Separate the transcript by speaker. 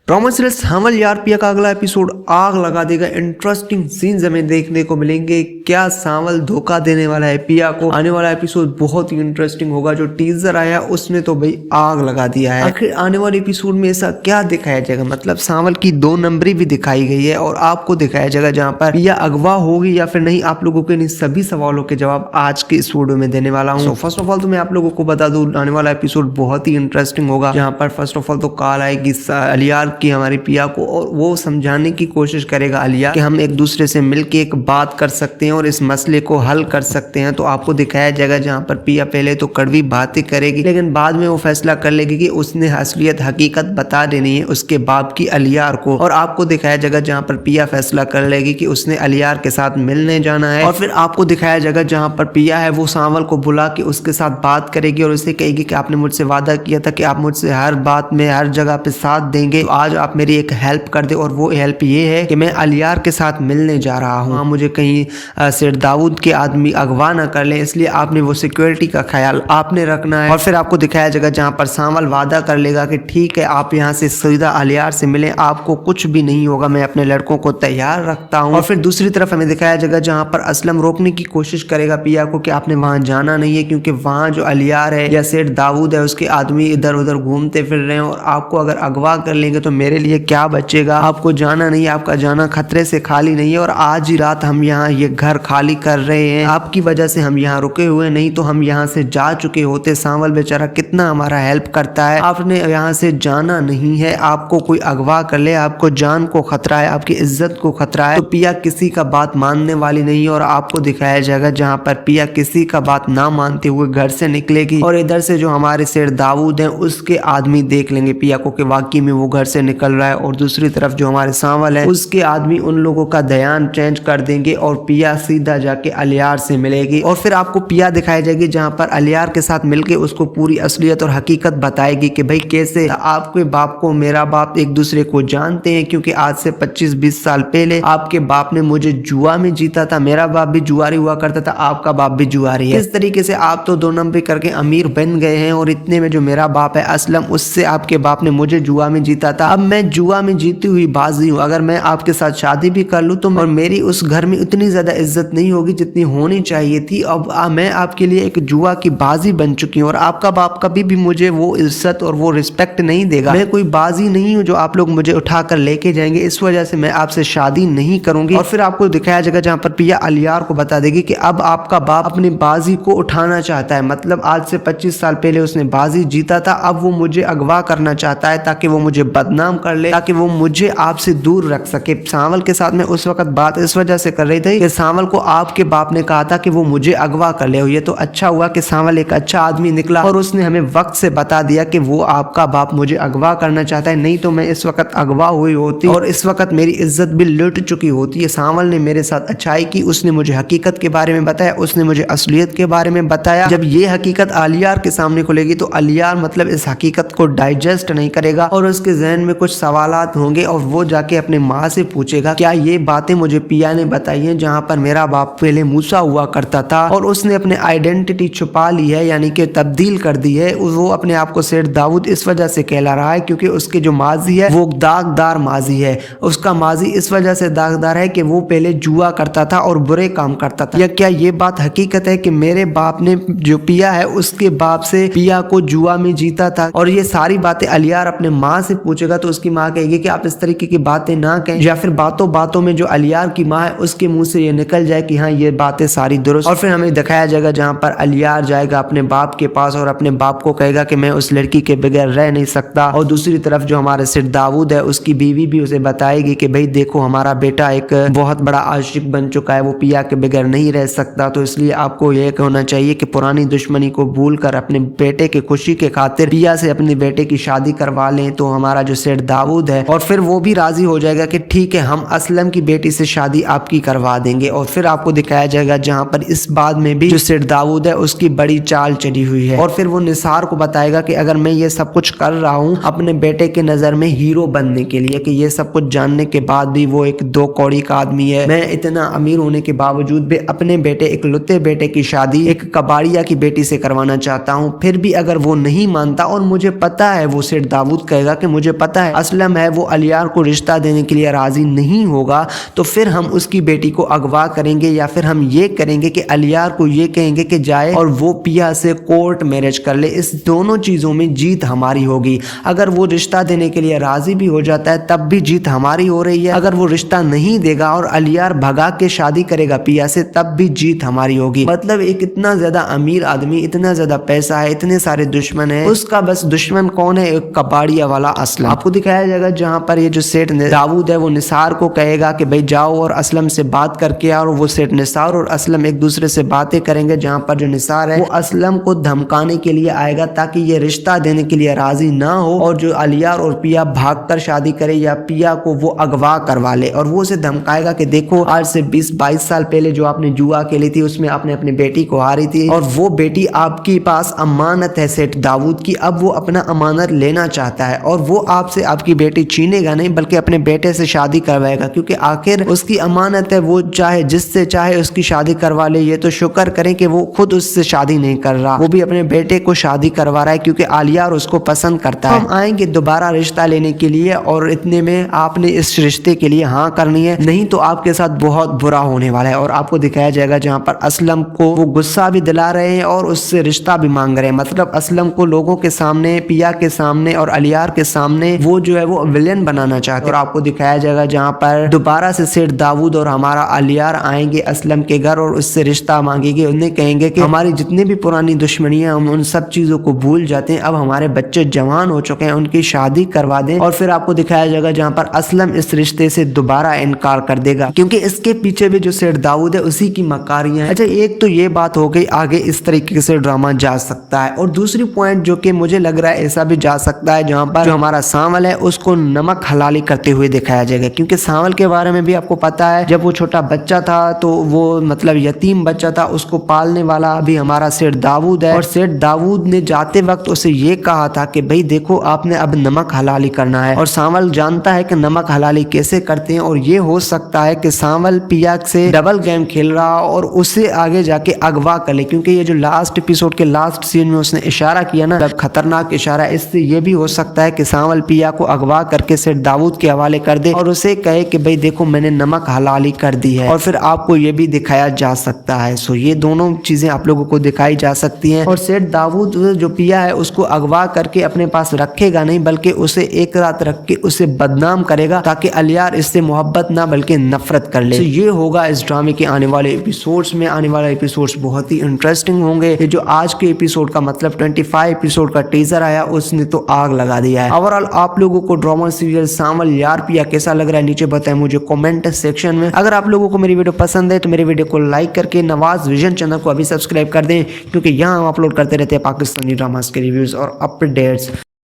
Speaker 1: Drama serial सांवल यार पिया का अगला एपिसोड आग लगा देगा। इंटरेस्टिंग सीन्स हमें देखने को मिलेंगे। क्या सांवल धोखा देने वाला है पिया को? आने वाला एपिसोड बहुत ही इंटरेस्टिंग होगा। जो टीजर आया उसने तो भाई आग लगा दिया है। आखिर आने वाले एपिसोड में ऐसा क्या दिखाया जाएगा? मतलब सांवल की 2 नंबरी भी दिखाई गई है और आपको दिखाया जाएगा जहाँ पर पिया अगवा होगी या फिर नहीं। आप लोगों के इन सभी सवालों के जवाब आज के इस वीडियो में देने वाला हूँ। फर्स्ट ऑफ ऑल तो मैं आप लोगों को बता दूं, आने वाला एपिसोड बहुत ही इंटरेस्टिंग होगा। जहाँ पर फर्स्ट ऑफ ऑल तो कॉल आएगी अलियार की हमारी पिया को और वो समझाने की कोशिश करेगा अलियार कि हम एक दूसरे से मिलकर एक बात कर सकते हैं और इस मसले को हल कर सकते हैं। तो आपको दिखाया जाएगा जहाँ पर पिया पहले तो कड़वी बातें करेगी, लेकिन बाद में वो फैसला कर लेगी कि उसने असलियत हकीकत बता देनी है उसके बाप की अलियार को। और आपको दिखाया जाएगा जहाँ पर पिया फैसला कर लेगी कि उसने अलियार के साथ मिलने जाना है। और फिर आपको दिखाया जाएगा जहाँ पर पिया है वो सांवल को बुला के उसके साथ बात करेगी और उसे कहेगी कि आपने मुझसे वादा किया था कि आप मुझसे हर बात में हर जगह पे साथ देंगे, तो आज आप मेरी एक हेल्प कर दे। और वो हेल्प ये है कि मैं अलियार के साथ मिलने जा रहा हूँ। मुझे कहीं सेठ दाऊद के आदमी अगवा ना कर ले, इसलिए आपने वो सिक्योरिटी का ख्याल आपने रखना है। और फिर आपको दिखाया जाएगा जहाँ पर सांवल वादा कर लेगा कि ठीक है आप यहाँ से सीधा अलियार से मिलें, आपको कुछ भी नहीं होगा, मैं अपने लड़कों को तैयार रखता हूँ। और फिर दूसरी तरफ हमें दिखाया जाएगा जहाँ पर असलम रोकने की कोशिश करेगा पिया को कि आपने वहां जाना नहीं है, क्योंकि वहां जो अलियार है या सेठ दाऊद है उसके आदमी इधर उधर घूमते फिर रहे हैं और आपको अगर अगवा कर लेंगे तो मेरे लिए क्या बचेगा। आपको जाना नहीं है, आपका जाना खतरे से खाली नहीं है। और आज ही रात हम यहाँ ये घर खाली कर रहे हैं, आपकी वजह से हम यहाँ रुके हुए, नहीं तो हम यहाँ से जा चुके होते। सांवल बेचारा कितना हमारा हेल्प करता है, आपने यहाँ से जाना नहीं है। आपको कोई अगवा कर ले, आपको जान को खतरा है, आपकी इज्जत को खतरा है। तो पिया किसी का बात मानने वाली नहीं है। और आपको दिखाया जाएगा जहाँ पर पिया किसी का बात ना मानते हुए घर से निकलेगी और इधर से जो हमारे सेठ दाऊद हैं उसके आदमी देख लेंगे पिया को कि वाकई में वो घर से निकल रहा है। और दूसरी तरफ जो हमारे सांवल है उसके आदमी उन लोगों का ध्यान चेंज कर देंगे और पिया सीधा जाके अलियार से मिलेगी। और फिर आपको पिया दिखाई जाएगी जहाँ पर अलियार के साथ मिलके उसको पूरी असलियत और हकीकत बताएगी कि भाई कैसे आपके बाप को मेरा बाप एक दूसरे को जानते हैं, क्योंकि आज से 25-20 साल पहले आपके बाप ने मुझे जुआ में जीता था, मेरा बाप भी जुआरी हुआ करता था, आपका बाप भी जुआरी है। इस तरीके से आप तो 2 नंबर करके अमीर बन गए हैं और इतने में जो मेरा बाप है असलम, उससे आपके बाप ने मुझे जुआ में जीता था। अब मैं जुआ में जीती हुई बाजी हूँ, अगर मैं आपके साथ शादी भी कर लूँ तो और मेरी उस घर में इतनी ज्यादा इज्जत नहीं होगी जितनी होनी चाहिए थी। अब मैं आपके लिए एक जुआ की बाजी बन चुकी हूँ और आपका बाप कभी भी मुझे वो इज्जत और वो रिस्पेक्ट नहीं देगा। मैं कोई बाजी नहीं हूँ जो आप लोग मुझे उठाकर लेके जाएंगे, इस वजह से मैं आपसे शादी नहीं करूंगी। और फिर आपको दिखाया जाएगा जहाँ पर पिया अलियार को बता देगी कि अब आपका बाप अपनी बाजी को उठाना चाहता है। मतलब आज से 25 साल पहले उसने बाजी जीता था, अब वो मुझे अगवा करना चाहता है ताकि वो मुझे बदनाम कर ले, ताकि वो मुझे आपसे दूर रख सके। सांवल के साथ में उस वक्त बात इस वजह से कर रही थी कि सांवल को आपके बाप ने कहा था कि वो मुझे अगवा कर ले। ये तो अच्छा हुआ कि सांवल एक अच्छा आदमी निकला और उसने हमें वक्त से बता दिया कि वो आपका बाप मुझे अगवा करना चाहता है, नहीं तो मैं इस वक्त अगवा हुई होती और इस वक्त मेरी इज्जत भी लुट चुकी होती है। सांवल ने मेरे साथ अच्छाई की, उसने मुझे हकीकत के बारे में बताया, उसने मुझे असलियत के बारे में बताया। जब ये हकीकत अलियार के सामने खुलेगी तो अलियार मतलब इस हकीकत को डाइजेस्ट नहीं करेगा और उसके जहन में कुछ सवालात होंगे और वो जाके अपने माँ से पूछेगा क्या ये बातें मुझे पिया ने बताई हैं जहाँ पर मेरा बाप पहले मूसा हुआ करता था और उसने अपने आइडेंटिटी छुपा ली है, यानी कि तब्दील कर दी है। वो अपने आप को सेठ दाऊद इस वजह से कहला रहा है क्योंकि उसके जो माजी है वो दागदार माजी है। उसका माजी इस वजह से दागदार है कि वो पहले जुआ करता था और बुरे काम करता था। या क्या ये बात हकीकत है कि मेरे बाप ने जो पिया है उसके बाप से पिया को जुआ में जीता था? और ये सारी बातें अलियार अपने माँ से पूछेगा तो उसकी माँ कहेगी कि आप इस तरीके की बातें ना कहें, या फिर बातों बातों में जो अलियार की माँ है उसके मुंह से ये निकल जाए कि हाँ ये बातें सारी दुरुस्त। और फिर हमें दिखाया जाएगा जहाँ पर अलियार जाएगा अपने बाप के पास और अपने बाप को कहेगा कि मैं उस लड़की के बगैर रह नहीं सकता। और दूसरी तरफ जो हमारे सेठ दाऊद है उसकी बीवी भी उसे बताएगी कि भाई देखो हमारा बेटा एक बहुत बड़ा आशिक बन चुका है, वो पिया के बगैर नहीं रह सकता, तो इसलिए आपको यह होना चाहिए कि पुरानी दुश्मनी को भूल कर अपने बेटे की खुशी के खातिर पिया से अपने बेटे की शादी करवा लें। तो हमारा जो सेठ दाऊद है और फिर वो भी राजी हो जाएगा कि ठीक है हम असलम की बेटी से शादी आपकी करवा देंगे। और फिर आपको दिखाया जाएगा जहाँ पर इस बात में भी जो सेठ दाऊद है उसकी बड़ी चाल चली हुई है। और फिर वो निसार को बताएगा कि अगर मैं ये सब कुछ कर रहा हूँ अपने बेटे के नजर में हीरो बनने के लिए, कि ये सब कुछ जानने के बाद भी वो एक 2 कौड़ी का आदमी है, मैं इतना अमीर होने के बावजूद भी अपने बेटे एक लुत्ते बेटे की शादी एक कबाड़िया की बेटी से करवाना चाहता हूँ। फिर भी अगर वो नहीं मानता, और मुझे पता है वो सेठ दाऊद कहेगा कि मुझे पता जानता है असलम है वो अलियार को रिश्ता देने के लिए राजी नहीं होगा तो फिर हम उसकी बेटी को अगवा करेंगे या फिर हम ये करेंगे कि अलियार को ये कहेंगे कि जाए और वो पिया से कोर्ट मैरिज कर ले। इस दोनों चीजों में जीत हमारी होगी। अगर वो रिश्ता देने के लिए राजी भी हो जाता है तब भी जीत हमारी हो रही है। अगर वो रिश्ता नहीं देगा और अलियार भगा के शादी करेगा पिया से तब भी जीत हमारी होगी। मतलब एक इतना ज्यादा अमीर आदमी, इतना ज्यादा पैसा है, इतने सारे दुश्मन है, उसका बस दुश्मन कौन है? एक कबाड़िया वाला असलम। आपको दिखाया जाएगा जहाँ पर ये जो सेठ दाऊद है वो निसार को कहेगा कि भाई जाओ और असलम से बात करके आओ। वो सेठ निसार और असलम एक दूसरे से बातें करेंगे जहाँ पर जो निसार है वो असलम को धमकाने के लिए आएगा ताकि ये रिश्ता देने के लिए राजी ना हो और जो अलियार और पिया भागकर शादी करे या पिया को वो अगवा करवा ले। और वो उसे धमकाएगा कि देखो आज से 20-22 साल पहले जो आपने जुआ खेली थी उसमें आपने अपनी बेटी को हारी थी और वो बेटी आपके पास अमानत है सेठ दाऊद की। अब वो अपना अमानत लेना चाहता है और वो आपसे आपकी बेटी छीनेगा नहीं बल्कि अपने बेटे से शादी करवाएगा क्योंकि आखिर उसकी अमानत है। वो चाहे जिससे चाहे उसकी शादी करवा ले। ये तो शुक्र करें कि वो खुद उससे शादी नहीं कर रहा, वो भी अपने बेटे को शादी करवा रहा है क्योंकि अलियार उसको पसंद करता है। हम आएंगे दोबारा रिश्ता लेने के लिए और इतने में आपने इस रिश्ते के लिए हाँ करनी है, नहीं तो आपके साथ बहुत बुरा होने वाला है। और आपको दिखाया जाएगा जहाँ पर असलम को वो गुस्सा भी दिला रहे हैं और उससे रिश्ता भी मांग रहे हैं। मतलब असलम को लोगों के सामने, पिया के सामने और अलियार के सामने वो जो है वो विलेन बनाना चाहते हैं। और आपको दिखाया जाएगा जहाँ पर दोबारा से सेठ दाऊद और हमारा अलियार आएंगे असलम के घर और उससे रिश्ता मांगेंगे। उन्हें कहेंगे कि हमारी जितनी भी पुरानी दुश्मनियां हम उन सब चीजों को भूल जाते हैं, अब हमारे बच्चे जवान हो चुके हैं, उनकी शादी करवा दें। और फिर आपको दिखाया जाएगा जहाँ पर असलम इस रिश्ते से दोबारा इनकार कर देगा क्योंकि इसके पीछे भी जो सेठ दाऊद है उसी की मकारियां हैं। अच्छा, एक तो ये बात हो गई, आगे इस तरीके से ड्रामा जा सकता है। और दूसरी पॉइंट जो कि मुझे लग रहा है ऐसा भी जा सकता है जहाँ पर जो हमारा सांवल है उसको नमक हलाली करते हुए दिखाया जाएगा क्योंकि सांवल के बारे में भी आपको पता है जब वो छोटा बच्चा था तो वो मतलब यतीम बच्चा था, उसको पालने वाला अभी हमारा सेठ दाऊद है। और सेठ दाऊद ने जाते वक्त उसे ये कहा था कि भाई देखो आपने अब नमक हलाली करना है। और सांवल जानता है कि नमक हलाली कैसे करते हैं और ये हो सकता है कि सांवल पिया से डबल गेम खेल रहा और उसे आगे जाके अगवा कर ले क्योंकि ये जो लास्ट एपिसोड के लास्ट सीन में उसने इशारा किया ना, खतरनाक इशारा, इससे ये भी हो सकता है कि सांवल पिया को अगवा करके सेठ दाऊद के हवाले कर दे और उसे कहे कि भाई देखो मैंने नमक हलाली कर दी है। और फिर आपको ये भी दिखाया जा सकता है। सो ये दोनों चीजें आप लोगों को दिखाई जा सकती हैं। और सेठ दाऊद जो पिया है उसको अगवा करके अपने पास रखेगा नहीं बल्कि उसे एक रात रख के उसे बदनाम करेगा ताकि अलियार इससे मोहब्बत ना बल्कि नफरत कर ले। तो ये होगा इस ड्रामे के आने वाले एपिसोड्स में। आने वाले एपिसोड्स बहुत ही इंटरेस्टिंग होंगे। ये जो आज के एपिसोड का मतलब 25 एपिसोड का टीजर आया उसने तो आग लगा दिया है। ओवरऑल आप लोगों को ड्रामा सीरियल सांवल यार पिया कैसा लग रहा है नीचे बताएं मुझे कमेंट सेक्शन में। अगर आप लोगों को मेरी वीडियो पसंद है तो मेरे वीडियो को लाइक करके नवाज विजन चैनल को अभी सब्सक्राइब कर दें क्योंकि यहाँ हम अपलोड करते रहते हैं पाकिस्तानी ड्रामास के रिव्यूज और अपडेट्स।